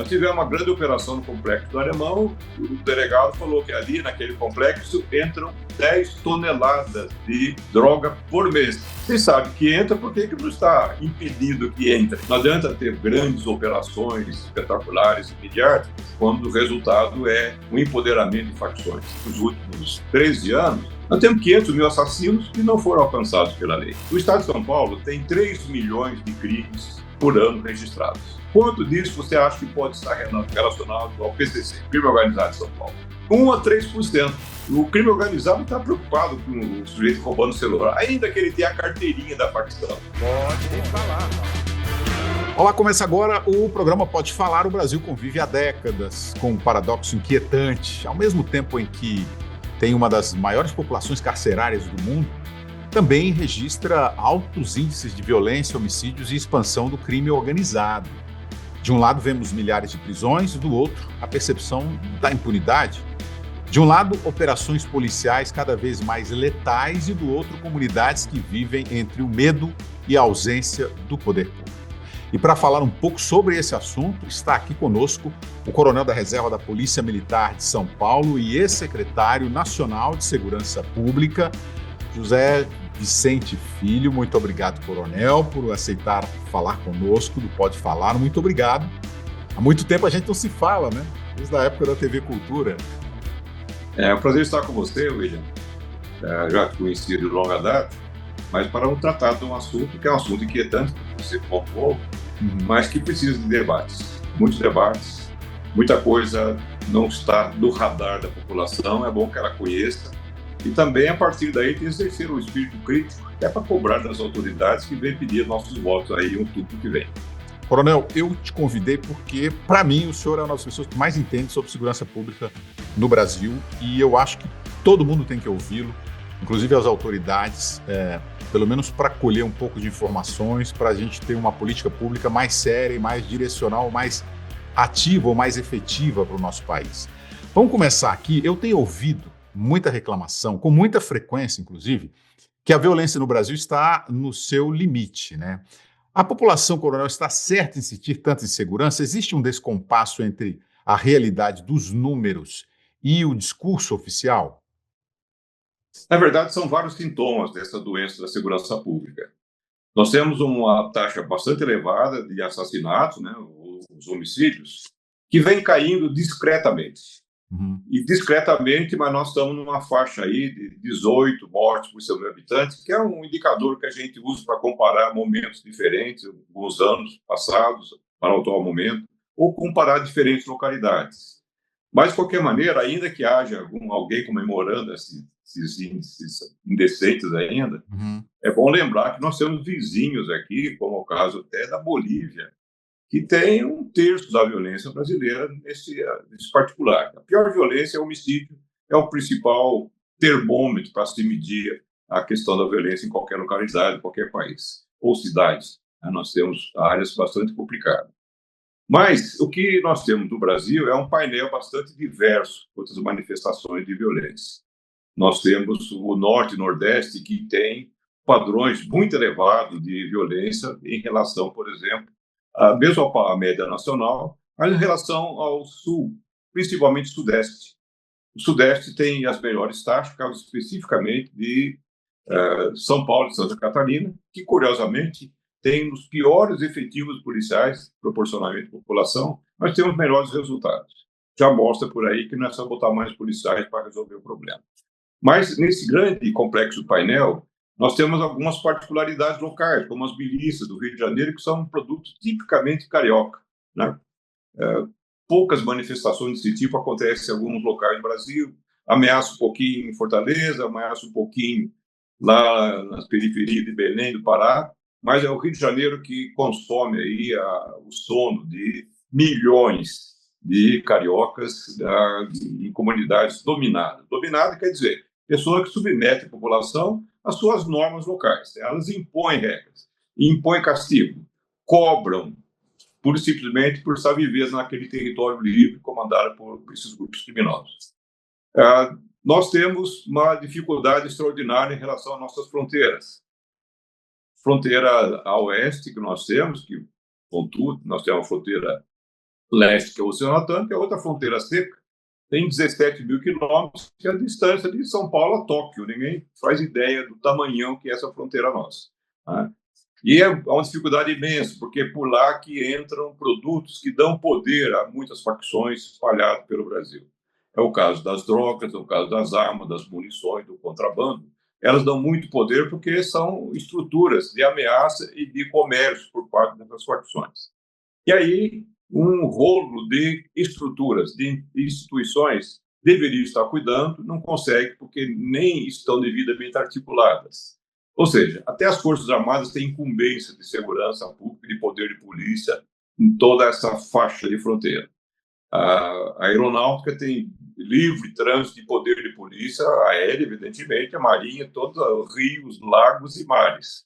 Nós tivemos uma grande operação no Complexo do Alemão, o delegado falou que ali, naquele complexo, entram 10 toneladas de droga por mês. Você sabe que entra, por que não está impedido que entre? Não adianta ter grandes operações espetaculares e midiáticas quando o resultado é o empoderamento de facções. Nos últimos 13 anos, nós temos 500 mil assassinos que não foram alcançados pela lei. O Estado de São Paulo tem 3 milhões de crimes por ano registrados. Quanto disso você acha que pode estar relacionado ao PCC, crime organizado de São Paulo? 1 a 3%. O crime organizado está preocupado com o sujeito roubando o celular, ainda que ele tenha a carteirinha da facção. Pode falar. Olá, começa agora o programa Pode Falar. O Brasil convive há décadas com um paradoxo inquietante. Ao mesmo tempo em que tem uma das maiores populações carcerárias do mundo, também registra altos índices de violência, homicídios e expansão do crime organizado. De um lado, vemos milhares de prisões, do outro, a percepção da impunidade. De um lado, operações policiais cada vez mais letais e do outro, comunidades que vivem entre o medo e a ausência do poder público. E para falar um pouco sobre esse assunto, está aqui conosco o coronel da Reserva da Polícia Militar de São Paulo e ex-secretário nacional de Segurança Pública, José Vicente Filho. Muito obrigado, coronel, por aceitar falar conosco do Pode Falar. Muito obrigado. Há muito tempo a gente não se fala, né? Desde a época da TV Cultura. É um prazer estar com você, William. Já te conheci de longa data, mas para um tratar de um assunto que é um assunto inquietante, que você pontuou, mas que precisa de debates. Muitos debates, muita coisa não está no radar da população, é bom que ela conheça. E também, a partir daí, tem que exercer o espírito crítico, até para cobrar das autoridades que vêm pedir nossos votos aí em outubro que vem. Coronel, eu te convidei porque, para mim, o senhor é uma das pessoas que mais entende sobre segurança pública no Brasil e eu acho que todo mundo tem que ouvi-lo, inclusive as autoridades, pelo menos para colher um pouco de informações, para a gente ter uma política pública mais séria e mais direcional, mais ativa ou mais efetiva para o nosso país. Vamos começar aqui. Eu tenho ouvido muita reclamação, com muita frequência, inclusive, que a violência no Brasil está no seu limite, né? A população, coronel, está certa em sentir tanta insegurança? Existe um descompasso entre a realidade dos números e o discurso oficial? Na verdade, são vários sintomas dessa doença da segurança pública. Nós temos uma taxa bastante elevada de assassinatos, né, os homicídios, que vem caindo discretamente. E discretamente, mas nós estamos numa faixa aí de 18 mortes por 100 mil habitantes, que é um indicador que a gente usa para comparar momentos diferentes, alguns anos passados, para o atual momento, ou comparar diferentes localidades. Mas, de qualquer maneira, ainda que haja alguém comemorando esses índices indecentes ainda, é bom lembrar que nós temos vizinhos aqui, como o caso até da Bolívia, que tem 1/3 da violência brasileira nesse particular. A pior violência é o homicídio, é o principal termômetro para se medir a questão da violência em qualquer localidade, em qualquer país, ou cidades. Nós temos áreas bastante complicadas. Mas o que nós temos no Brasil é um painel bastante diverso quanto às manifestações de violência. Nós temos o Norte e Nordeste, que tem padrões muito elevados de violência em relação, por exemplo, mesmo a média nacional, mas em relação ao Sul, principalmente o Sudeste. O Sudeste tem as melhores taxas, caso especificamente de São Paulo e Santa Catarina, que, curiosamente, tem os piores efetivos policiais, proporcionalmente à população, mas temos melhores resultados. Já mostra por aí que não é só botar mais policiais para resolver o problema. Mas, nesse grande complexo painel, nós temos algumas particularidades locais, como as milícias do Rio de Janeiro, que são produtos tipicamente carioca, né? Poucas manifestações desse tipo acontecem em alguns locais do Brasil, ameaça um pouquinho em Fortaleza, ameaça um pouquinho lá nas periferias de Belém do Pará, mas é o Rio de Janeiro que consome aí o sono de milhões de cariocas em comunidades dominadas. Dominada quer dizer pessoa que submete a população às suas normas locais. Elas impõem regras, impõem castigo, cobram, pura e simplesmente por estar vivendo naquele território livre comandado por esses grupos criminosos. Nós temos uma dificuldade extraordinária em relação às nossas fronteiras. Fronteira a oeste que nós temos, que, contudo, nós temos uma fronteira leste, que é o Oceano Atlântico, e a outra fronteira seca tem 17 mil quilômetros, que é a distância de São Paulo a Tóquio. Ninguém faz ideia do tamanhão que é essa fronteira nossa. Né? E é uma dificuldade imensa, porque é por lá que entram produtos que dão poder a muitas facções espalhadas pelo Brasil. É o caso das drogas, é o caso das armas, das munições, do contrabando. Elas dão muito poder porque são estruturas de ameaça e de comércio por parte dessas facções. E aí, um rolo de estruturas, de instituições, deveria estar cuidando, não consegue, porque nem estão devidamente articuladas. Ou seja, até as Forças Armadas têm incumbência de segurança pública, de poder de polícia, em toda essa faixa de fronteira. A aeronáutica tem livre trânsito de poder de polícia, a aérea, evidentemente, a marinha, todos os rios, lagos e mares.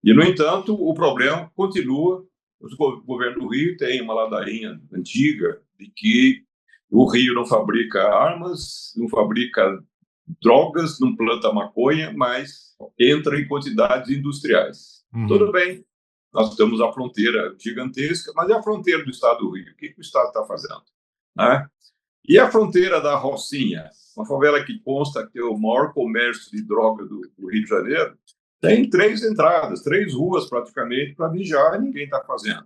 E, no entanto, o problema continua. O governo do Rio tem uma ladainha antiga de que o Rio não fabrica armas, não fabrica drogas, não planta maconha, mas entra em quantidades industriais. Tudo bem, nós temos a fronteira gigantesca, mas é a fronteira do estado do Rio. O que o estado está fazendo? Né? E a fronteira da Rocinha, uma favela que consta que é o maior comércio de droga do Rio de Janeiro, tem 3 entradas, 3 ruas praticamente para vigiar e ninguém está fazendo.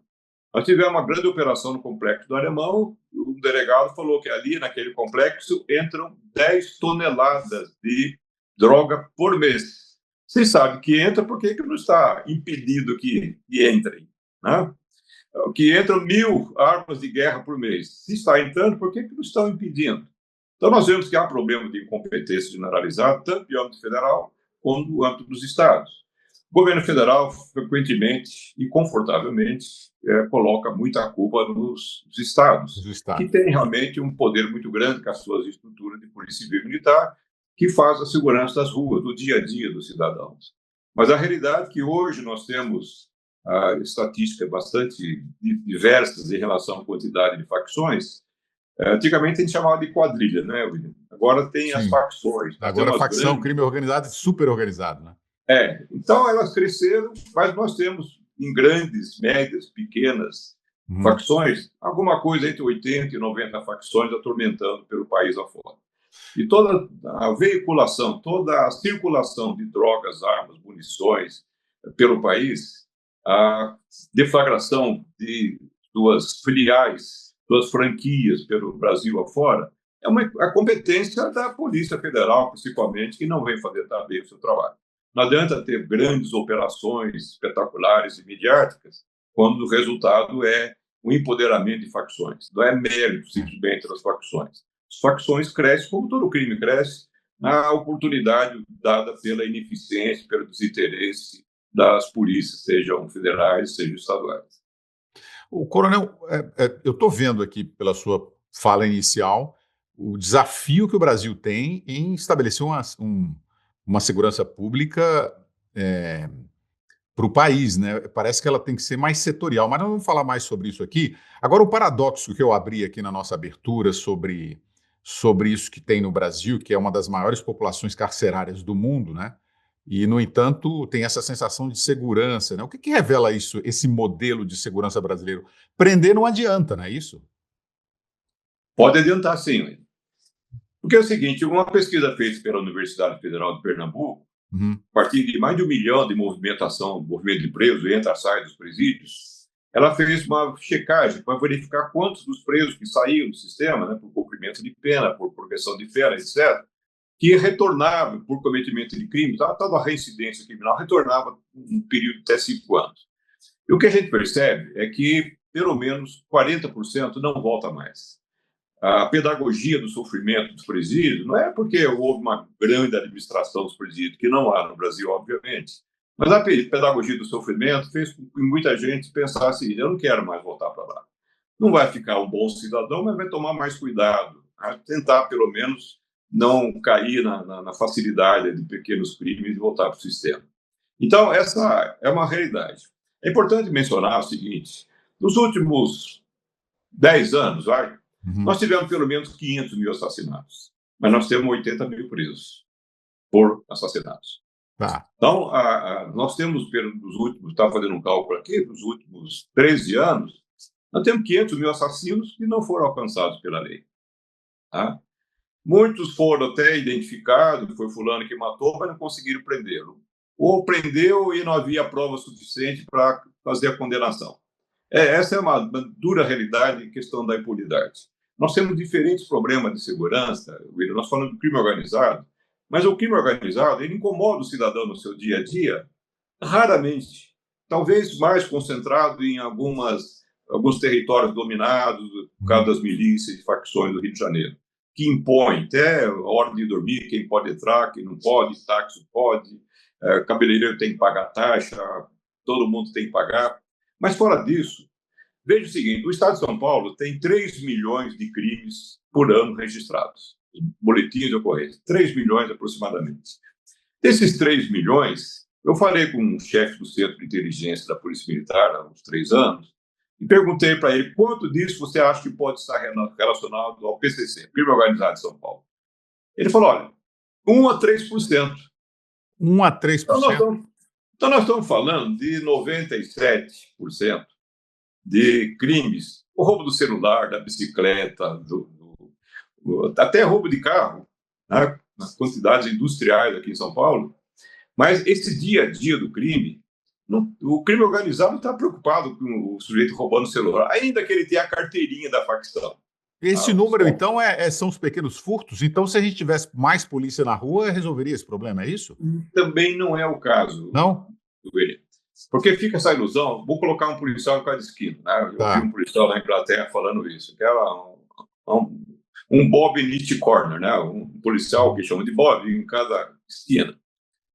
Nós tivemos uma grande operação no Complexo do Alemão, um delegado falou que ali naquele complexo entram 10 toneladas de droga por mês. Vocês sabem que entra, por que não está impedido que entrem? Né? Que entram 1.000 armas de guerra por mês. Se está entrando, por que não estão impedindo? Então, nós vemos que há problema de incompetência generalizada, tanto no âmbito federal como no âmbito dos estados. O governo federal, frequentemente e confortavelmente, coloca muita culpa nos estados, que têm realmente um poder muito grande com as suas estruturas de polícia civil e militar, que faz a segurança das ruas, do dia a dia dos cidadãos. Mas a realidade é que hoje nós temos estatísticas bastante diversas em relação à quantidade de facções. Antigamente a gente chamava de quadrilha, né, William? Agora tem as facções. Agora a facção, grandes... crime organizado e super organizado, né? Então elas cresceram, mas nós temos em grandes, médias, pequenas facções, alguma coisa entre 80 e 90 facções atormentando pelo país afora. E toda a veiculação, toda a circulação de drogas, armas, munições pelo país, a deflagração de duas filiais, duas franquias pelo Brasil afora, é a competência da Polícia Federal, principalmente, que não vem fazer bem o seu trabalho. Não adianta ter grandes operações espetaculares e midiáticas quando o resultado é o empoderamento de facções. Não é mérito, simplesmente, das facções. As facções crescem, como todo crime cresce, na oportunidade dada pela ineficiência, pelo desinteresse das polícias, sejam federais, sejam estaduais. O coronel, eu estou vendo aqui pela sua fala inicial o desafio que o Brasil tem em estabelecer uma segurança pública para o país, né? Parece que ela tem que ser mais setorial, mas nós vamos falar mais sobre isso aqui. Agora, o paradoxo que eu abri aqui na nossa abertura sobre isso que tem no Brasil, que é uma das maiores populações carcerárias do mundo, né? E, no entanto, tem essa sensação de segurança, né? O que revela isso, esse modelo de segurança brasileiro? Prender não adianta, não é isso? Pode adiantar, sim. Porque é o seguinte, uma pesquisa feita pela Universidade Federal de Pernambuco, a partir de mais de 1 milhão de movimento de presos, entra e sai dos presídios, ela fez uma checagem para verificar quantos dos presos que saíam do sistema, né, por cumprimento de pena, por progressão de pena, etc., que retornava por cometimento de crime, estava a reincidência criminal, retornava um período de até 5 anos. E o que a gente percebe é que, pelo menos, 40% não volta mais. A pedagogia do sofrimento dos presídios não é porque houve uma grande administração dos presídios, que não há no Brasil, obviamente, mas a pedagogia do sofrimento fez com que muita gente pensasse, eu não quero mais voltar para lá. Não vai ficar um bom cidadão, mas vai tomar mais cuidado, tentar, pelo menos, não cair na facilidade de pequenos crimes e voltar para o sistema. Então, essa é uma realidade. É importante mencionar o seguinte, nos últimos 10 anos, nós tivemos pelo menos 500 mil assassinatos, mas nós temos 80 mil presos por assassinatos. Então, nós temos, estava fazendo um cálculo aqui, nos últimos 13 anos, Nós temos 500 mil assassinos que não foram alcançados pela lei. Tá? Muitos foram até identificados, foi fulano que matou, mas não conseguiram prendê-lo. Ou prendeu e não havia prova suficiente para fazer a condenação. Essa é uma dura realidade em questão da impunidade. Nós temos diferentes problemas de segurança, William, nós falamos do crime organizado, mas o crime organizado, ele incomoda o cidadão no seu dia a dia, raramente. Talvez mais concentrado em alguns territórios dominados, por causa das milícias e facções do Rio de Janeiro, que impõem até a hora de dormir, quem pode entrar, quem não pode, táxi pode, cabeleireiro tem que pagar taxa, todo mundo tem que pagar. Mas fora disso, veja o seguinte, o Estado de São Paulo tem 3 milhões de crimes por ano registrados, boletins de ocorrência, 3 milhões aproximadamente. Desses 3 milhões, eu falei com um chefe do Centro de Inteligência da Polícia Militar há uns 3 anos, e perguntei para ele quanto disso você acha que pode estar relacionado ao PCC, Crime Organizado de São Paulo. Ele falou, olha, 1 a 3%. 1 a 3%? Então nós estamos falando de 97% de crimes, o roubo do celular, da bicicleta, até roubo de carro, né, nas quantidades industriais aqui em São Paulo. Mas esse dia a dia do crime, o crime organizado não está preocupado com o sujeito roubando o celular, ainda que ele tenha a carteirinha da facção. Esse número, então, são os pequenos furtos? Então, se a gente tivesse mais polícia na rua, resolveria esse problema, é isso? Também não é o caso. Não? Porque fica essa ilusão, vou colocar um policial em cada esquina. Né? Eu vi um policial na Inglaterra falando isso, que era um Bob in each corner, né? Um policial que chama de Bob em cada esquina.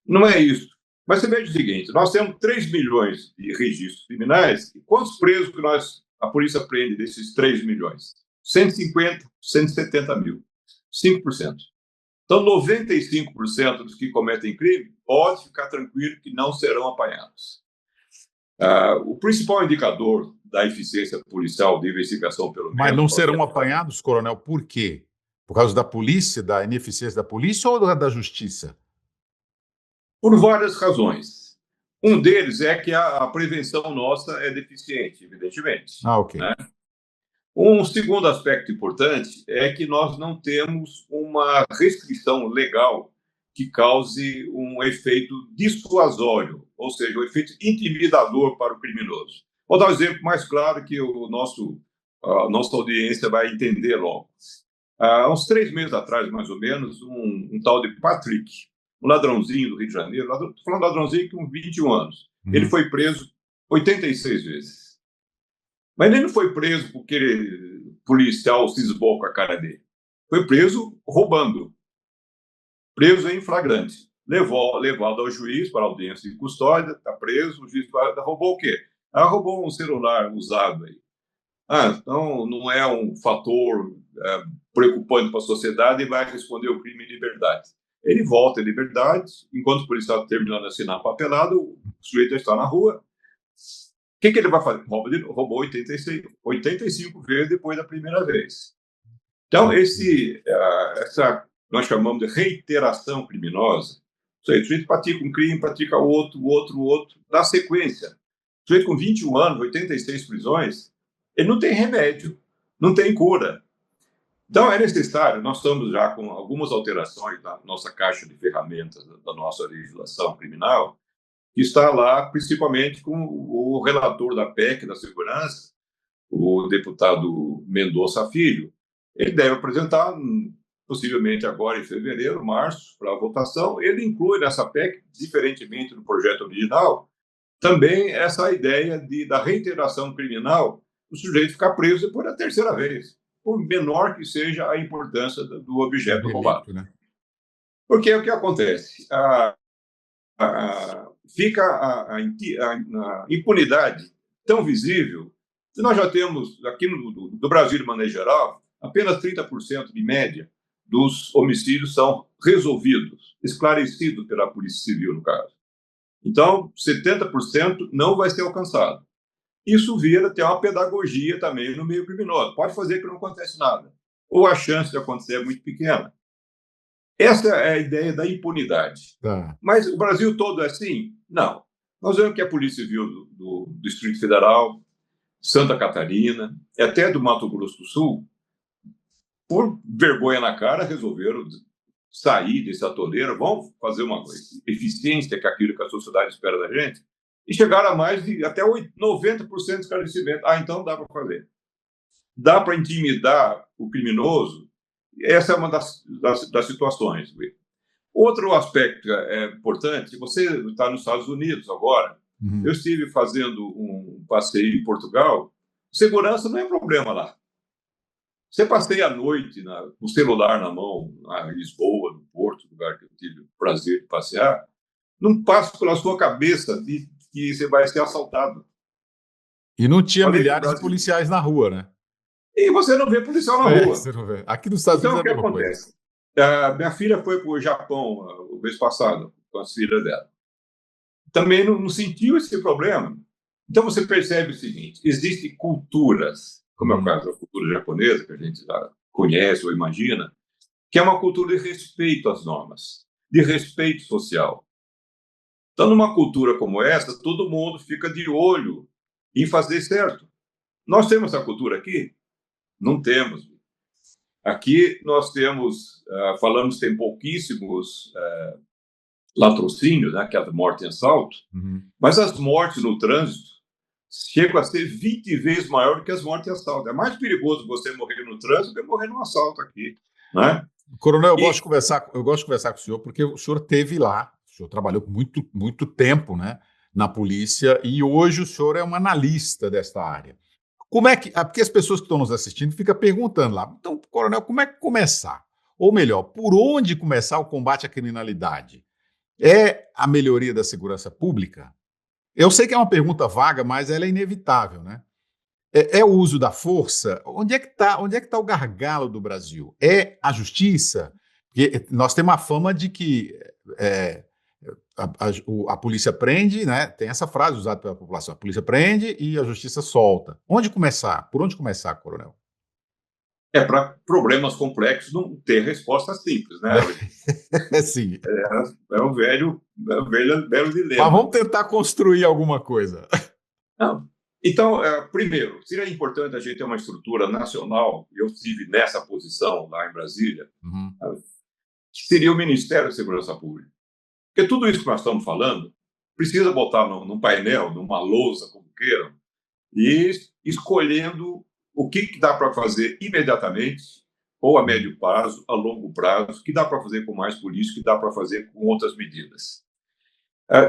Não é isso. Mas você veja o seguinte, nós temos 3 milhões de registros criminais, e quantos presos que a polícia prende desses 3 milhões? 150, 170 mil, 5%. Então, 95% dos que cometem crime pode ficar tranquilo que não serão apanhados. O principal indicador da eficiência policial de investigação, pelo menos... Mas não serão apanhados, coronel, por quê? Por causa da polícia, da ineficiência da polícia ou da justiça? Por várias razões. Um deles é que a prevenção nossa é deficiente, evidentemente. Ok. Né? Um segundo aspecto importante é que nós não temos uma restrição legal que cause um efeito dissuasório, ou seja, um efeito intimidador para o criminoso. Vou dar um exemplo mais claro que a nossa audiência vai entender logo. Há uns 3 meses atrás, mais ou menos, um tal de Patrick, um ladrãozinho do Rio de Janeiro, estou falando ladrãozinho com 21 anos, ele foi preso 86 vezes. Mas ele não foi preso porque policial cismou com a cara dele. Foi preso roubando. Preso em flagrante. Levado ao juiz para audiência de custódia, está preso, o juiz roubou o quê? Roubou um celular usado aí. Então não é um fator preocupante para a sociedade e vai responder o crime em liberdade. Ele volta em liberdade, enquanto o policial terminando de assinar a papelada, o sujeito já está na rua. O que ele vai fazer? Roubou 85 vezes depois da primeira vez. Então, essa nós chamamos de reiteração criminosa. O sujeito pratica um crime, pratica outro, dá sequência. O sujeito com 21 anos, 86 prisões, ele não tem remédio, não tem cura. Então, é necessário, nós estamos já com algumas alterações na nossa caixa de ferramentas da nossa legislação criminal, que está lá principalmente com o relator da PEC da Segurança, o deputado Mendonça Filho. Ele deve apresentar, possivelmente agora em fevereiro, março, para a votação. Ele inclui nessa PEC, diferentemente do projeto original, também essa ideia da reiteração criminal, o sujeito ficar preso depois da terceira vez, por menor que seja a importância do objeto roubado. Né? Porque o que acontece? Fica a impunidade tão visível que nós já temos, aqui no Brasil, de maneira geral, apenas 30% de média dos homicídios são resolvidos, esclarecidos pela Polícia Civil, no caso. Então, 70% não vai ser alcançado. Isso vira até uma pedagogia também no meio criminoso. Pode fazer que não acontece nada. Ou a chance de acontecer é muito pequena. Essa é a ideia da impunidade. Mas o Brasil todo é assim? Não. Nós vemos que a Polícia Civil do Distrito Federal Santa Catarina, e até do Mato Grosso do Sul, por vergonha na cara, resolveram sair desse atoleiro, vamos fazer uma eficiência, que é aquilo que a sociedade espera da gente, e chegaram a mais de até 90% de esclarecimento. Então dá para fazer. Dá para intimidar o criminoso. Essa é uma das situações. Outro aspecto importante, você está nos Estados Unidos agora, eu estive fazendo um passeio em Portugal, segurança não é problema lá. Você passeia à noite com o celular na mão, em Lisboa, no Porto, lugar que eu tive o prazer de passear, não passa pela sua cabeça de que você vai ser assaltado. E não tinha milhares de policiais na rua, né? E você não vê policial na rua. Você não vê. Aqui nos Estados Unidos é a mesma coisa. Então, o que acontece? Minha filha foi para o Japão o mês passado, com as filhas dela. Também não sentiu esse problema. Então, você percebe o seguinte, existem culturas, como é o caso da cultura japonesa, que a gente já conhece ou imagina, que é uma cultura de respeito às normas, de respeito social. Então, numa cultura como essa, todo mundo fica de olho em fazer certo. Nós temos essa cultura aqui? Não temos. Aqui nós temos, tem pouquíssimos latrocínios, né, que é a morte em assalto, mas as mortes no trânsito chegam a ser 20 vezes maior do que as mortes em assalto. É mais perigoso você morrer no trânsito do que morrer num assalto aqui, né? Coronel, eu gosto de conversar com o senhor porque o senhor esteve lá, o senhor trabalhou muito, muito tempo, né, na polícia e hoje o senhor é um analista desta área. Como é que... Porque as pessoas que estão nos assistindo ficam perguntando lá, então, coronel, como é que começar? Ou melhor, por onde começar o combate à criminalidade? É a melhoria da segurança pública? Eu sei que é uma pergunta vaga, mas ela é inevitável, né? É o uso da força? Onde é que tá o gargalo do Brasil? É a justiça? Porque nós temos a fama de que a polícia prende, né? Tem essa frase usada pela população: a polícia prende e a justiça solta. Onde começar? Por onde começar, coronel? Para problemas complexos não ter resposta simples, né? Sim. É o velho dilema. Mas vamos tentar construir alguma coisa. Não. Então, primeiro, seria importante a gente ter uma estrutura nacional, eu estive nessa posição lá em Brasília, que seria o Ministério da Segurança Pública. Porque tudo isso que nós estamos falando precisa botar num painel, numa lousa, como queiram, e escolhendo o que dá para fazer imediatamente, ou a médio prazo, a longo prazo, o que dá para fazer com mais polícia, o que dá para fazer com outras medidas.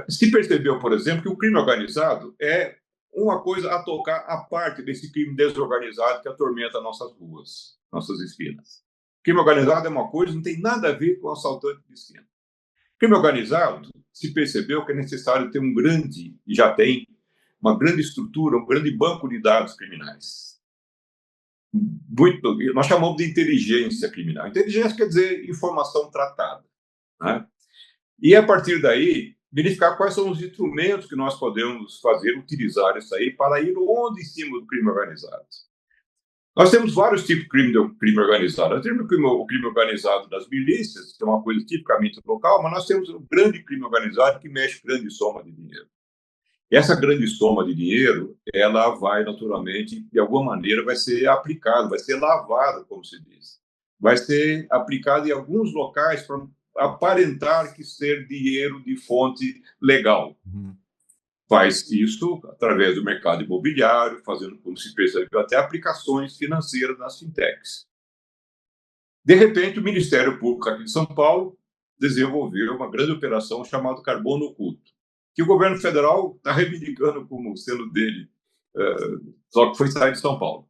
Se percebeu, por exemplo, que o crime organizado é uma coisa a tocar à parte desse crime desorganizado que atormenta nossas ruas, nossas esquinas. Crime organizado é uma coisa que não tem nada a ver com o assaltante de esquina. Crime organizado, se percebeu que é necessário ter e já tem, uma grande estrutura, um grande banco de dados criminais. Nós chamamos de inteligência criminal. Inteligência quer dizer informação tratada, né? E a partir daí, verificar quais são os instrumentos que nós podemos utilizar isso aí para ir onde em cima do crime organizado. Nós temos vários tipos de crime organizado. Nós temos o crime organizado das milícias, que é uma coisa tipicamente local, mas nós temos um grande crime organizado que mexe grande soma de dinheiro. Essa grande soma de dinheiro, ela vai naturalmente, de alguma maneira, vai ser aplicada, vai ser lavada, como se diz. Vai ser aplicada em alguns locais para aparentar que ser dinheiro de fonte legal. Faz isso através do mercado imobiliário, fazendo, como se percebeu, até aplicações financeiras nas fintechs. De repente, o Ministério Público aqui de São Paulo desenvolveu uma grande operação chamada Carbono Oculto, que o governo federal está reivindicando como sendo dele, só que foi sair de São Paulo.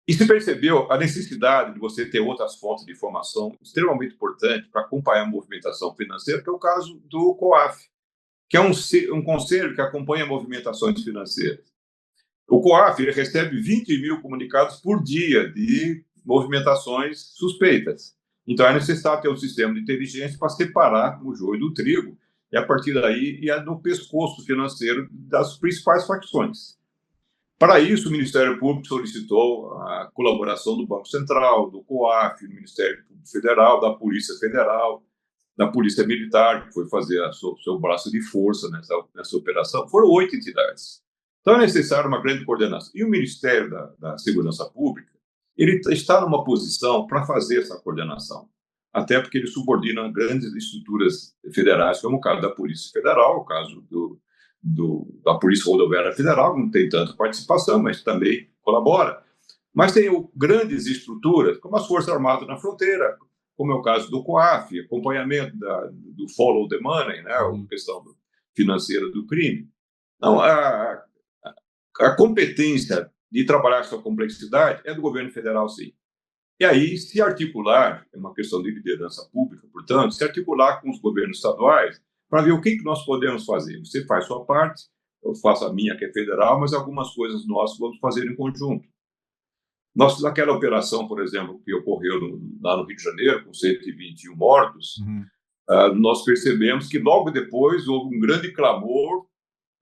E se percebeu a necessidade de você ter outras fontes de informação extremamente importantes para acompanhar a movimentação financeira, que é o caso do COAF, que é um conselho que acompanha movimentações financeiras. O COAF ele recebe 20 mil comunicados por dia de movimentações suspeitas. Então, é necessário ter um sistema de inteligência para separar o joio do trigo, e a partir daí ir no pescoço financeiro das principais facções. Para isso, o Ministério Público solicitou a colaboração do Banco Central, do COAF, do Ministério Público Federal, da Polícia Federal, da Polícia Militar, que foi fazer o seu braço de força nessa operação. Foram 8 entidades. Então, é necessário uma grande coordenação. E o Ministério da Segurança Pública, ele está numa posição para fazer essa coordenação, até porque ele subordina grandes estruturas federais, como o caso da Polícia Federal, o caso da Polícia Rodoviária Federal, que não tem tanta participação, mas também colabora. Mas tem grandes estruturas, como as Forças Armadas na fronteira, como é o caso do COAF, acompanhamento do follow the money, né, a questão financeira do crime. Então, a competência de trabalhar essa complexidade é do governo federal, sim. E aí, se articular, é uma questão de liderança pública, portanto, se articular com os governos estaduais para ver o que nós podemos fazer. Você faz sua parte, eu faço a minha, que é federal, mas algumas coisas nós vamos fazer em conjunto. Nós, naquela operação, por exemplo, que ocorreu lá no Rio de Janeiro, com 121 mortos, nós percebemos que logo depois houve um grande clamor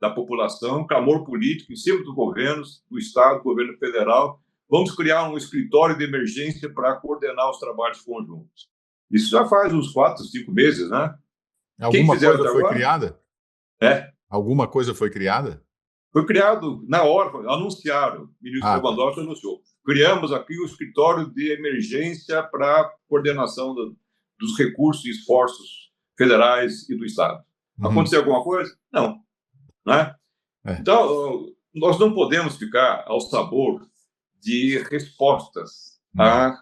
da população, clamor político em cima dos governos, do Estado, do governo federal. Vamos criar um escritório de emergência para coordenar os trabalhos conjuntos. Isso já faz uns 4, 5 meses, né? Alguma coisa foi criada? É. Alguma coisa foi criada? Foi criado na hora, anunciaram, o ministro Lewandowski anunciou. Criamos aqui o escritório de emergência para coordenação dos recursos e esforços federais e do Estado. Aconteceu alguma coisa? Não. Né? Então, nós não podemos ficar ao sabor de respostas a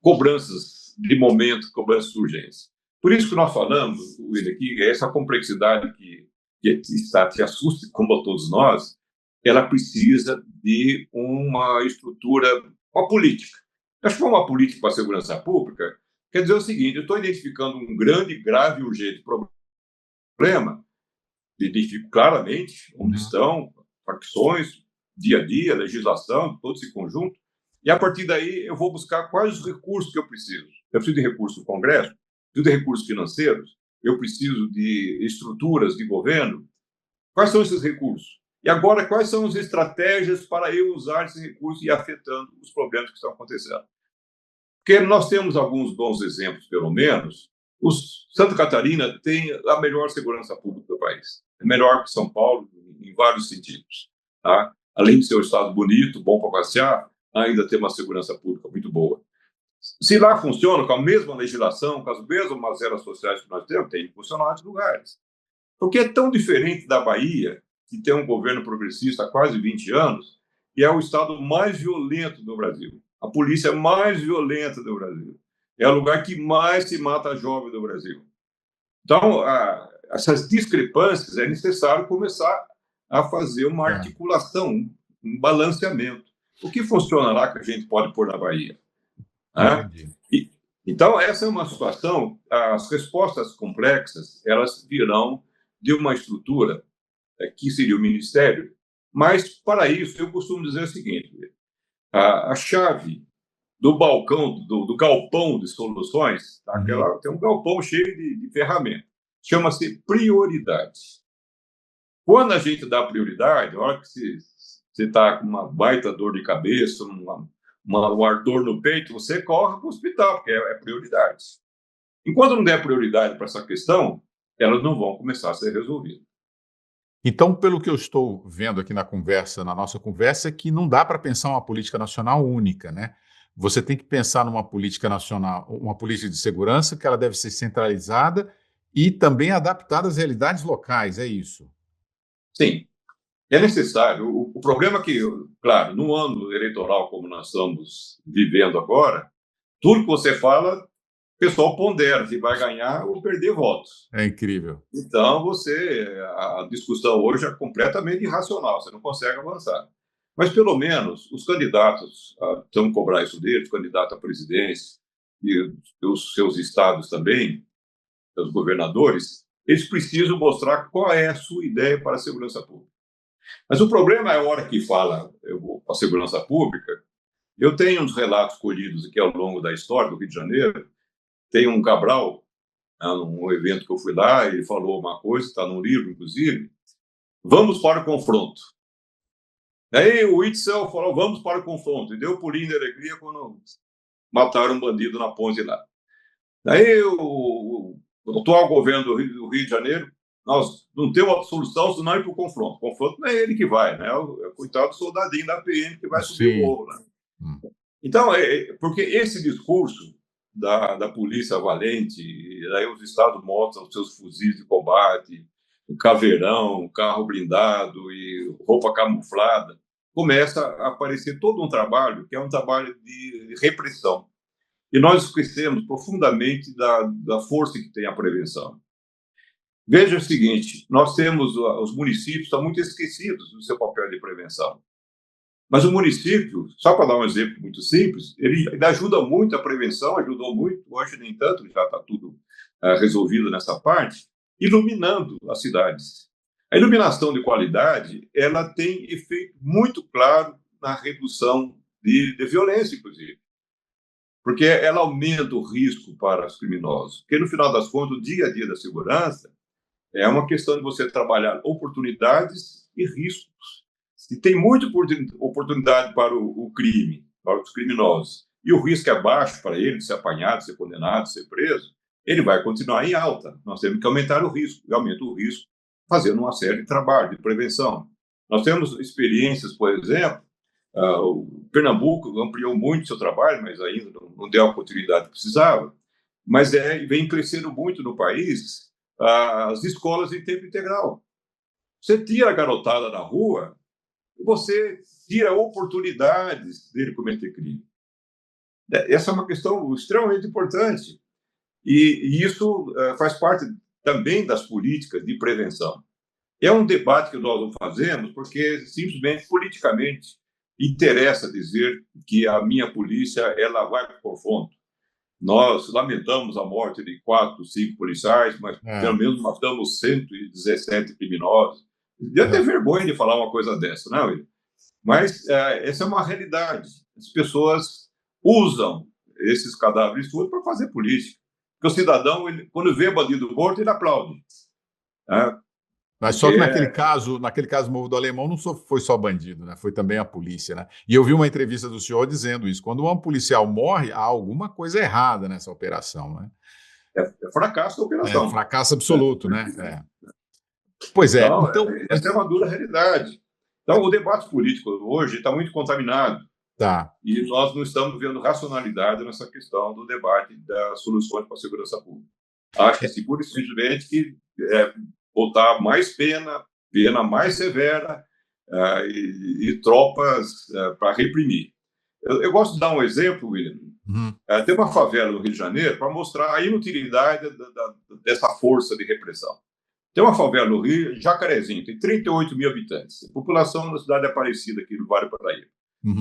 cobranças de momento, cobranças de urgência. Por isso que nós falamos, William, que essa complexidade que te assusta, como a todos nós, ela precisa de uma estrutura, uma política. Acho que uma política para a segurança pública quer dizer o seguinte: eu estou identificando um grande, grave e urgente problema, identifico claramente onde estão facções, dia a dia, legislação, todo esse conjunto, e a partir daí eu vou buscar quais os recursos que eu preciso. Eu preciso de recursos do Congresso, preciso de recursos financeiros, eu preciso de estruturas de governo. Quais são esses recursos? E agora, quais são as estratégias para eu usar esses recursos e ir afetando os problemas que estão acontecendo? Porque nós temos alguns bons exemplos, pelo menos. Santa Catarina tem a melhor segurança pública do país. É melhor que São Paulo em vários sentidos. Tá? Além de ser um estado bonito, bom para passear, ainda tem uma segurança pública muito boa. Se lá funciona com a mesma legislação, com as mesmas mazelas sociais que nós temos, tem que funcionar em outros lugares. Porque é tão diferente da Bahia, que tem um governo progressista há quase 20 anos, e é o estado mais violento do Brasil. A polícia mais violenta do Brasil. É o lugar que mais se mata jovem do Brasil. Então, essas discrepâncias, é necessário começar a fazer uma articulação, um balanceamento. O que funciona lá que a gente pode pôr na Bahia? Então, essa é uma situação, as respostas complexas, elas virão de uma estrutura que seria o Ministério, mas, para isso, eu costumo dizer o seguinte: a chave do balcão, do galpão de soluções, tá? Tem um galpão cheio de ferramentas, chama-se prioridade. Quando a gente dá prioridade, a hora que você está com uma baita dor de cabeça, um ardor no peito, você corre para o hospital, porque é prioridade. Enquanto não der prioridade para essa questão, elas não vão começar a ser resolvidas. Então, pelo que eu estou vendo aqui na nossa conversa, é que não dá para pensar uma política nacional única, né? Você tem que pensar numa política nacional, uma política de segurança, que ela deve ser centralizada e também adaptada às realidades locais, é isso? Sim, é necessário. O problema é que, claro, num ano eleitoral como nós estamos vivendo agora, tudo que você fala, o pessoal pondera se vai ganhar ou perder votos. É incrível. Então, a discussão hoje é completamente irracional, você não consegue avançar. Mas, pelo menos, os candidatos, estão cobrar isso deles, candidato à presidência, e os seus estados também, os governadores, eles precisam mostrar qual é a sua ideia para a segurança pública. Mas o problema é a hora que fala a segurança pública. Eu tenho uns relatos colhidos aqui ao longo da história do Rio de Janeiro. Tem um Cabral, num evento que eu fui lá, ele falou uma coisa, está no livro, inclusive: vamos para o confronto. Aí o Itzel falou: vamos para o confronto. E deu um pulinho de alegria quando mataram um bandido na ponte lá. Daí o atual governo do Rio de Janeiro nós não temos outra solução senão ir para o confronto. O confronto não é ele que vai, né? É o coitado do soldadinho da PM que vai subir o Sim. morro, né? Então, porque esse discurso da polícia valente, e aí os estados mostram os seus fuzis de combate, o caveirão, carro blindado e roupa camuflada, começa a aparecer todo um trabalho que é um trabalho de repressão. E nós esquecemos profundamente da força que tem a prevenção. Veja o seguinte, nós temos, os municípios estão muito esquecidos do seu papel de prevenção. Mas o município, só para dar um exemplo muito simples, ele ajuda muito a prevenção, ajudou muito, hoje nem tanto, já está tudo resolvido nessa parte, iluminando as cidades. A iluminação de qualidade, ela tem efeito muito claro na redução de violência, inclusive, porque ela aumenta o risco para os criminosos. Porque, no final das contas, o dia a dia da segurança é uma questão de você trabalhar oportunidades e riscos. Se tem muita oportunidade para o crime, para os criminosos, e o risco é baixo para ele de ser apanhado, ser condenado, ser preso, ele vai continuar em alta. Nós temos que aumentar o risco, e aumenta o risco fazendo uma série de trabalho de prevenção. Nós temos experiências, por exemplo, o Pernambuco ampliou muito seu trabalho, mas ainda não deu a oportunidade que precisava, mas vem crescendo muito no país as escolas em tempo integral. Você tira a garotada da rua, você tira oportunidades dele cometer crime. Essa é uma questão extremamente importante. E isso faz parte também das políticas de prevenção. É um debate que nós não fazemos porque, simplesmente, politicamente, interessa dizer que a minha polícia ela vai para o confronto. Nós lamentamos a morte de 4, 5 policiais, mas pelo menos matamos 117 criminosos. Devia ter vergonha de falar uma coisa dessa, não é, William? Mas essa é uma realidade. As pessoas usam esses cadáveres todos para fazer política. Porque o cidadão, quando vê bandido morto, ele aplaude. Mas só que naquele caso Morro do Alemão não foi só bandido, né? Foi também a polícia, né? E eu vi uma entrevista do senhor dizendo isso. Quando um policial morre, há alguma coisa errada nessa operação, né? É fracasso da operação. É fracasso absoluto, né? Pois é. Então, essa é uma dura realidade. Então, o debate político hoje está muito contaminado. Tá. E nós não estamos vendo racionalidade nessa questão do debate das soluções para a segurança pública. Acho que, pura e simplesmente, que botar mais pena mais severa e tropas para reprimir. Eu gosto de dar um exemplo, William. Tem uma favela no Rio de Janeiro para mostrar a inutilidade dessa força de repressão. Tem uma favela no Rio, Jacarezinho, tem 38 mil habitantes. A população da cidade é Aparecida, aqui no Vale do Paraíba.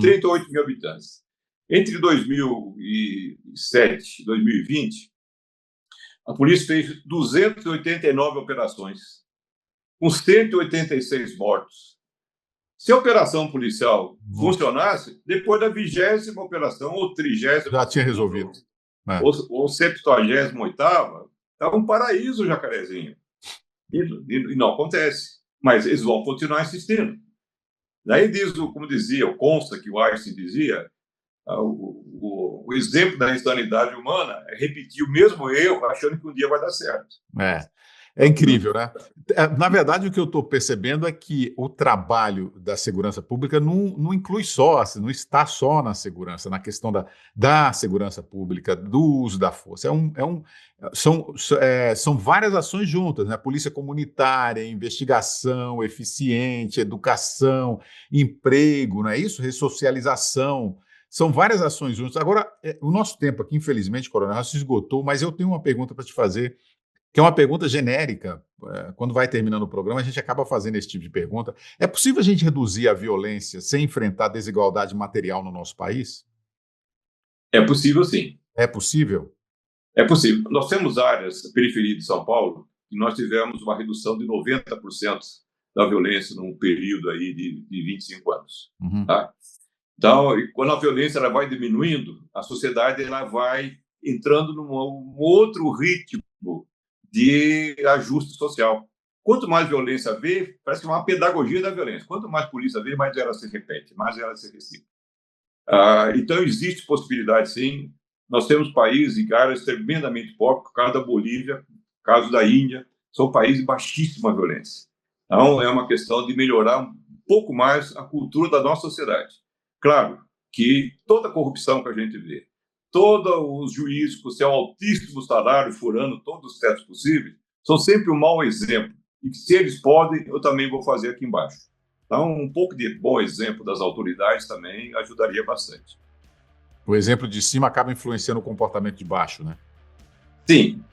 38 mil habitantes. Entre 2007 e 2020, a polícia fez 289 operações, com 186 mortos. Se a operação policial funcionasse, depois da 20ª operação, ou 30ª... Já tinha resolvido. Ou 78ª, estava um paraíso o Jacarezinho. E não acontece. Mas eles vão continuar insistindo. Daí como consta que o Einstein dizia, o exemplo da insanidade humana é repetir o mesmo erro achando que um dia vai dar certo. É incrível, né? Na verdade, o que eu estou percebendo é que o trabalho da segurança pública não inclui não está só na segurança, na questão da segurança pública, do uso da força. São várias ações juntas, né? Polícia comunitária, investigação eficiente, educação, emprego, não é isso? Ressocialização. São várias ações juntas. Agora, o nosso tempo aqui, infelizmente, Coronel, se esgotou, mas eu tenho uma pergunta para te fazer, que é uma pergunta genérica. Quando vai terminando o programa, a gente acaba fazendo esse tipo de pergunta. É possível a gente reduzir a violência sem enfrentar a desigualdade material no nosso país? É possível, sim. É possível? É possível. Nós temos áreas, periferia de São Paulo, que nós tivemos uma redução de 90% da violência num período aí de 25 anos. Tá? Então, quando a violência ela vai diminuindo, a sociedade ela vai entrando num outro ritmo de ajuste social. Quanto mais violência vê, parece que é uma pedagogia da violência. Quanto mais polícia vê, mais ela se repete, mais ela se recicla. Então, existe possibilidade, sim. Nós temos países e áreas tremendamente pobres, o caso da Bolívia, o caso da Índia, são países de baixíssima violência. Então, é uma questão de melhorar um pouco mais a cultura da nossa sociedade. Claro que toda a corrupção que a gente vê, todos os juízes com seu altíssimo salário, furando todos os tetos possíveis, são sempre um mau exemplo. E que, se eles podem, eu também vou fazer aqui embaixo. Então, um pouco de bom exemplo das autoridades também ajudaria bastante. O exemplo de cima acaba influenciando o comportamento de baixo, né? Sim.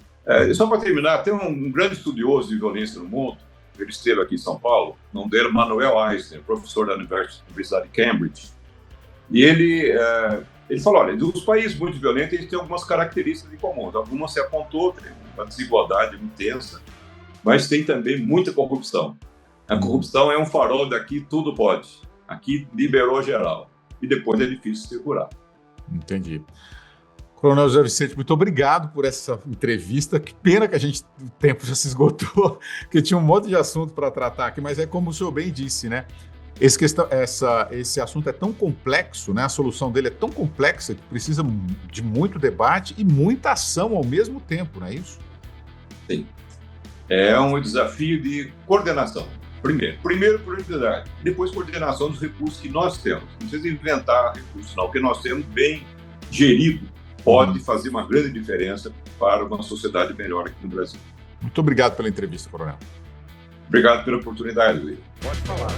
Só para terminar, tem um grande estudioso de violência no mundo, ele esteve aqui em São Paulo, o nome dele é Manuel Eisner, professor da Universidade de Cambridge. E ele falou, olha, os países muito violentos eles têm algumas características em comum. Algumas se apontou, tem uma desigualdade intensa, mas tem também muita corrupção. A corrupção é um farol daqui, tudo pode. Aqui liberou geral. E depois é difícil segurar. Entendi. Coronel José Vicente, muito obrigado por essa entrevista. Que pena que o tempo já se esgotou, que tinha um monte de assunto para tratar aqui, mas é como o senhor bem disse, né? Esse assunto é tão complexo, né? A solução dele é tão complexa que precisa de muito debate e muita ação ao mesmo tempo, não é isso? Sim. É um desafio de coordenação. Primeiro prioridade, depois coordenação dos recursos que nós temos. Não precisa inventar recursos, não. O que nós temos bem gerido pode fazer uma grande diferença para uma sociedade melhor aqui no Brasil. Muito obrigado pela entrevista, Coronel. Obrigado pela oportunidade, Luiz. Pode falar.